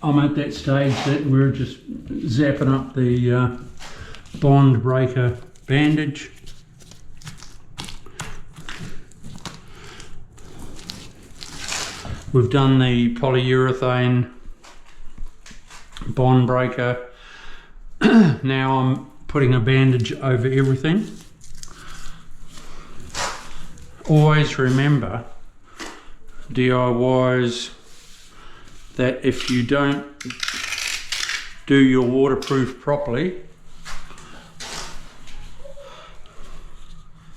I'm at that stage that we're just zapping up the bond breaker bandage. We've done the polyurethane bond breaker. Now I'm putting a bandage over everything. Always remember, DIYs, that if you don't do your waterproof properly,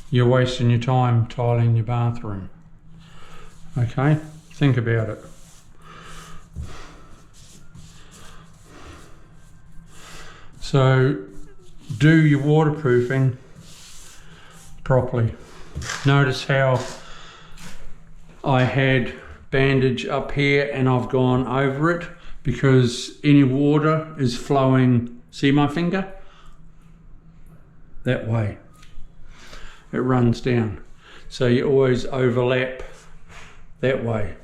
you're wasting your time tiling your bathroom. Okay, think about it. So do your waterproofing properly. Notice how I had bandage up here and I've gone over it because any water is flowing, see my finger? That way. It runs down. So you always overlap that way.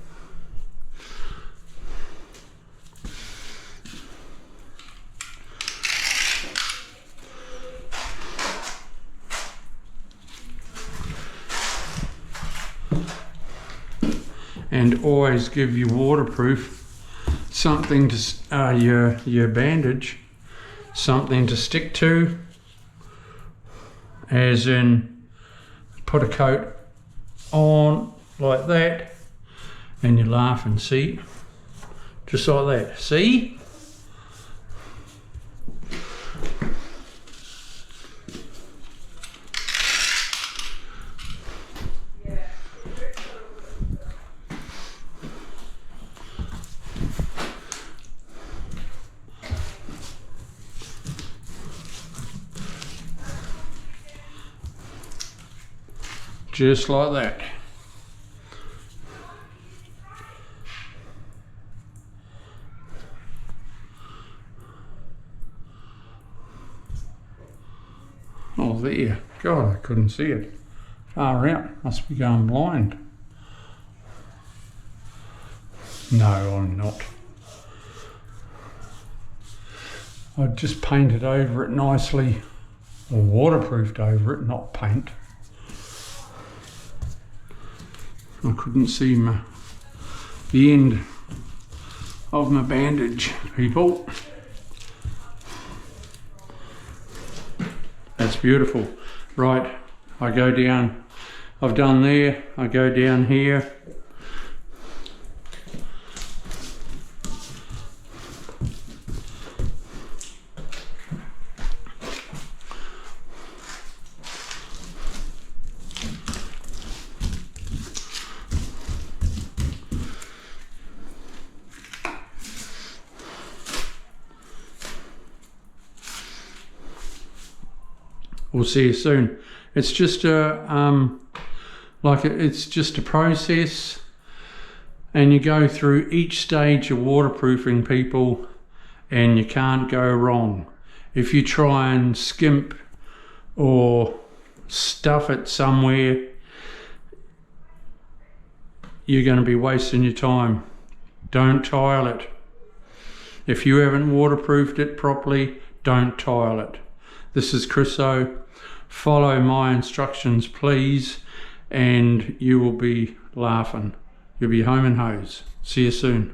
And always give your waterproof something to your bandage, something to stick to, as in put a coat on like that, and you laugh and see, just like that. See? Just like that. Oh, there. God, I couldn't see it. Far out. Must be going blind. No, I'm not. I just painted over it nicely, or waterproofed over it, not paint. I couldn't see the end of my bandage, people. That's beautiful. Right, I go down, I've done there, I go down here. We'll see you soon. It's just a it's just a process, and you go through each stage of waterproofing, people, and you can't go wrong. If you try and skimp or stuff it somewhere, you're going to be wasting your time. Don't tile it. If you haven't waterproofed it properly, don't tile it. This is Chris O. Follow my instructions, please, and you will be laughing. You'll be home and hose. See you soon.